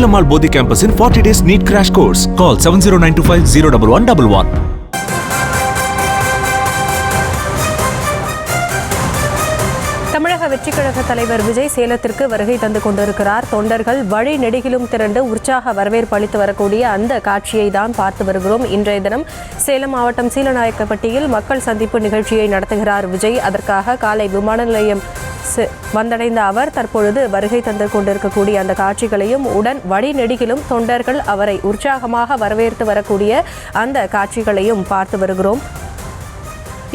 Selamal Bodhi campus in 40 days NEET crash course. Call 70925 01111. தமிழக வெற்றிக் கழக தலைவர் விஜய் சேலத்திற்கு வருகை தந்து கொண்டிருக்கிறார். தொண்டர்கள் வழி நெடுகிலும் திரண்டு உற்சாக வரவேற்பு அளித்து வரக்கூடிய அந்த காட்சியை தான் பார்த்து வருகிறோம். இன்றைய தினம் சேலம் மாவட்டம் சீலநாயக்கப்பட்டியில் மக்கள் சந்திப்பு நிகழ்ச்சியை நடத்துகிறார் விஜய். அதற்காக காலை விமான நிலையம் வந்தடைந்த அவர் தற்பொழுது வருகை தந்து கொண்டிருக்கக்கூடிய அந்த காட்சிகளையும் உடன் வழி நெடுகிலும் தொண்டர்கள் அவரை உற்சாகமாக வரவேற்று வரக்கூடிய அந்த காட்சிகளையும் பார்த்து வருகிறோம்.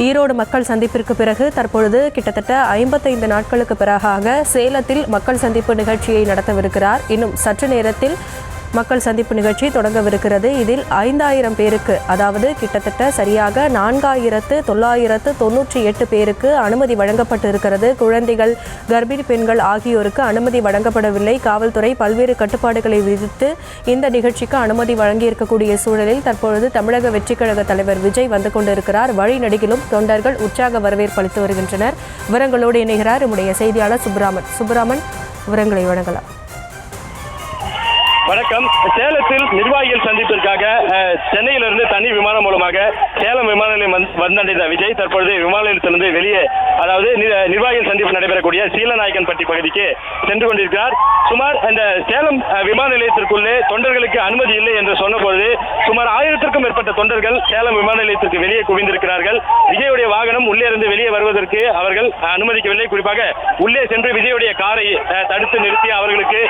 ஈரோடு மக்கள் சந்திப்பிற்கு பிறகு தற்பொழுது கிட்டத்தட்ட 55 நாட்களுக்கு பிறகாக சேலத்தில் மக்கள் சந்திப்பு நிகழ்ச்சியை நடத்தவிருக்கிறார். இன்னும் சற்று நேரத்தில் மக்கள் சந்திப்பு நிகழ்ச்சி தொடங்கவிருக்கிறது. இதில் 5000 பேருக்கு, அதாவது கிட்டத்தட்ட சரியாக 4998 பேருக்கு அனுமதி வழங்கப்பட்டு இருக்கிறது. குழந்தைகள், கர்ப்பிணி பெண்கள் ஆகியோருக்கு அனுமதி வழங்கப்படவில்லை. காவல்துறை பல்வேறு கட்டுப்பாடுகளை விதித்து இந்த நிகழ்ச்சிக்கு அனுமதி வழங்கியிருக்கக்கூடிய சூழலில் தற்பொழுது தமிழக வெற்றிக் கழக தலைவர் விஜய் வந்து கொண்டிருக்கிறார். வழி நெடுகிலும் தொண்டர்கள் உற்சாக வரவேற்பு அளித்து வருகின்றனர். விவரங்களோடு இணைகிறார் நம்முடைய செய்தியாளர் சுப்பிரமன். விவரங்களை வழங்கலாம். வணக்கம். சேலத்தில் நிர்வாகிகள் சந்திப்பிற்காக சென்னையிலிருந்து தனி விமானம் மூலமாக சேலம் விமான நிலையம் வந்தடைந்த விஜய் தற்பொழுது விமான நிலையத்திலிருந்து வெளியே, அதாவது நிர்வாகிகள் சந்திப்பு நடைபெறக்கூடிய சீலநாயக்கன்பட்டி பகுதிக்கு சென்று கொண்டிருக்கிறார். சுமார் இந்த சேலம் விமான நிலையத்திற்குள்ளே தொண்டர்களுக்கு அனுமதி இல்லை என்று சொன்னபோது சுமார் 1000க்கும் மேற்பட்ட தொண்டர்கள் சேலம் விமான நிலையத்திற்கு வெளியே குவிந்திருக்கிறார்கள். விஜயுடைய வாகனம் உள்ளே இருந்து வெளியே வருவதற்கு அவர்கள் அனுமதிக்கவில்லை. குறிப்பாக உள்ளே சென்று விஜயுடைய காரை தடுத்து நிறுத்தி அவர்களுக்கு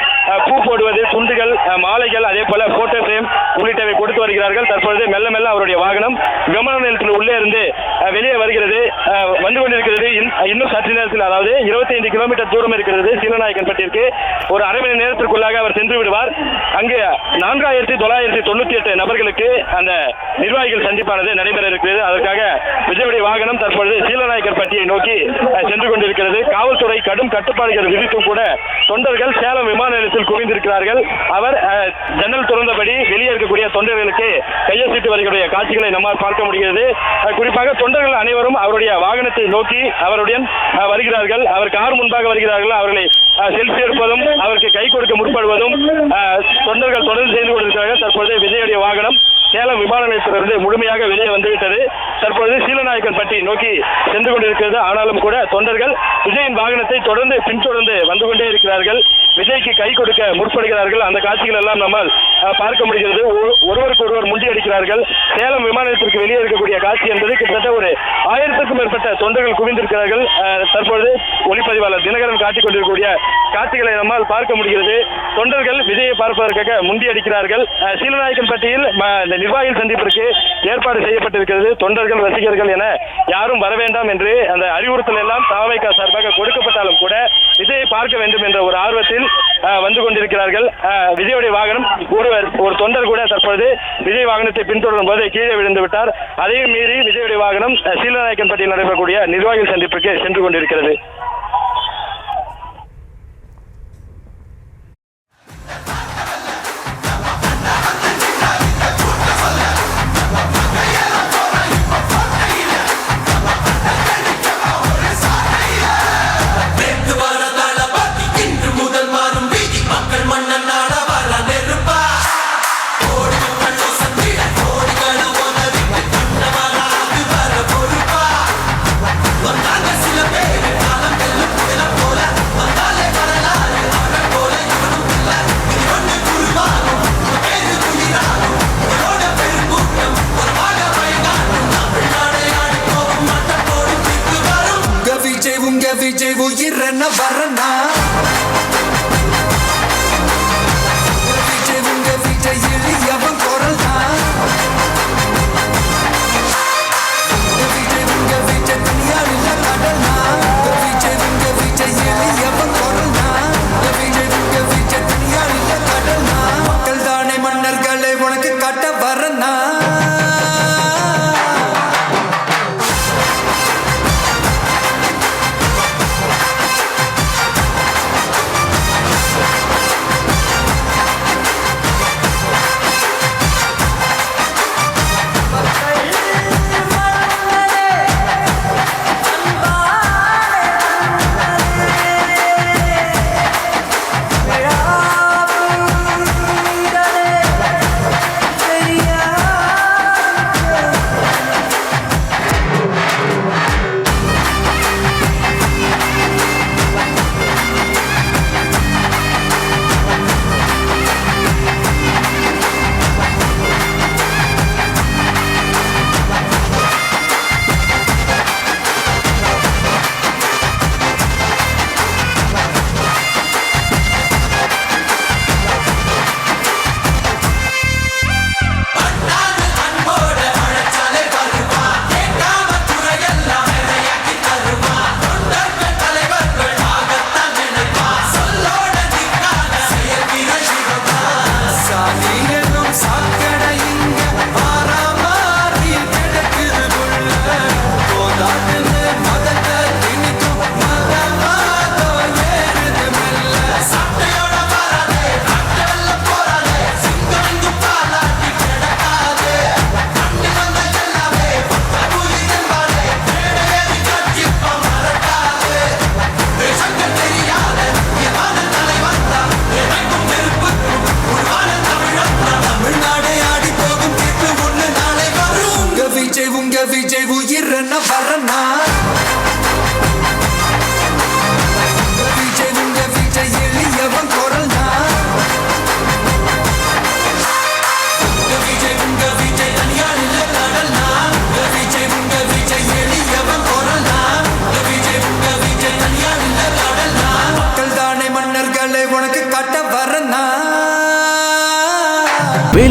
பூ போடுவது, துண்டுகள், மாலைகள், அதே போல போட்டோ பிரேம் உள்ளிட்டவை கொடுத்து வருகிறார்கள். தற்பொழுது மெல்ல மெல்ல அவருடைய வாகனம் விமான நிலையத்தில் உள்ளே இருந்து வெளியே வருகிறது, வந்து கொண்டிருக்கிறது. இன்னும் சற்று நேரத்தில், அதாவது 25 கிலோமீட்டர் தூரம் இருக்கிறது சீலநாயக்கன்பட்டிற்கு. ஒரு அரை மணி நேரத்திற்குள்ளாக அவர் சென்று விடுவார். அங்கு 4998 நபர்களுக்கு அந்த நிர்வாகிகள் சந்திப்பானது நடைபெற இருக்கிறது. அதற்காக விஜயுடைய வாகனம் தற்பொழுது சீலநாயக்கன்பட்டியை நோக்கி சென்று கொண்டிருக்கிறது. காவல்துறை கடும் கட்டுப்பாடுகள் விதித்தும் கூட தொண்டர்கள் சேலம் விமான நிலையத்தில் குவிந்திருக்கிறார்கள். அவர் ஜன்னல் திறந்தபடி வெளியே இருக்கக்கூடிய தொண்டர்களுக்கு கையசிட்டு வருகிற காட்சிகளை நம்மால் பார்க்க முடிகிறது. குறிப்பாக தொண்டர்கள் அனைவரும் அவருடைய வாகனத்தை நோக்கி அவருடன் வருகிறார்கள். அவர் கார் முன்பாக வருகிறார்கள். அவர்களை செல்ஃபி எடுப்பதும் அவருக்கு கை கொடுக்க முற்படுவதும் தொண்டர்கள் தொடர்ந்து செய்து கொண்டிருக்கிறார்கள். தற்பொழுது விஜயுடைய வாகனம் சேலம் விமான நிலையத்திலிருந்து முழுமையாக வெளியே வந்துவிட்டது. தற்பொழுது சீலநாயக்கன்பட்டி நோக்கி சென்று கொண்டிருக்கிறது. ஆனாலும் கூட தொண்டர்கள் விஜயின் வாகனத்தை தொடர்ந்து பின்தொடர்ந்து வந்து கொண்டே இருக்கிறார்கள். விஜய்க்கு கை கொடுக்க முற்படுகிறார்கள். அந்த காட்சிகள் எல்லாம் நம்மால் பார்க்க முடிகிறது. ஒருவருக்கு ஒருவர் முண்டி அடிக்கிறார்கள். சேலம் விமான நிலையத்திற்கு வெளியே இருக்கக்கூடிய காட்சி என்பது கிட்டத்தட்ட ஒரு 1000க்கும் மேற்பட்ட தொண்டர்கள் குவிந்திருக்கிறார்கள். தற்பொழுது ஒளிப்பதிவாளர் தினகரன் காட்டிக் கொண்டிருக்கக்கூடிய காட்சிகளை நம்மால் பார்க்க முடிகிறது. தொண்டர்கள் விஜயை பார்ப்பதற்காக முண்டி அடிக்கிறார்கள். சீலநாயக்கன்பட்டியில் நிர்வாகிகள் சந்திப்பிற்கு ஏற்பாடு செய்யப்பட்டிருக்கிறது. தொண்டர்கள், ரசிகர்கள் என யாரும் வர வேண்டாம் என்று அந்த அறிவுறுத்தல் எல்லாம் தவைக சார்பாக கொடுக்கப்பட்டாலும் கூட விஜயை பார்க்க வேண்டும் என்ற ஒரு ஆர்வத்தில் வந்து கொண்டிருக்கிறார்கள். விஜயுடைய வாகனம் ஒரு தொண்டர் கூட தற்பொழுது விஜய் வாகனத்தை பின்தொடரும் போது கீழே விழுந்து விட்டார். அதையும் மீறி விஜயுடைய வாகனம் சீலநாயக்கன்பட்டியில் நடைபெறக்கூடிய நிர்வாகிகள் சந்திப்பிற்கு சென்று கொண்டிருக்கிறது. விஜய் உயிரன வரனா விஜய் எளியவன் குரல் தான். விஜய் தனியார் இல்ல கடனா. விஜய் எளியவன் குரல் தான். விஜய் தனியார் இல்ல கடனா. மக்கள் தானே மன்னர்களை உனக்கு காட்ட வரனா.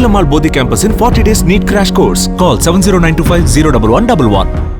Sellamal Bodhi campus in 40 days NEET crash course. Call 70925 01111.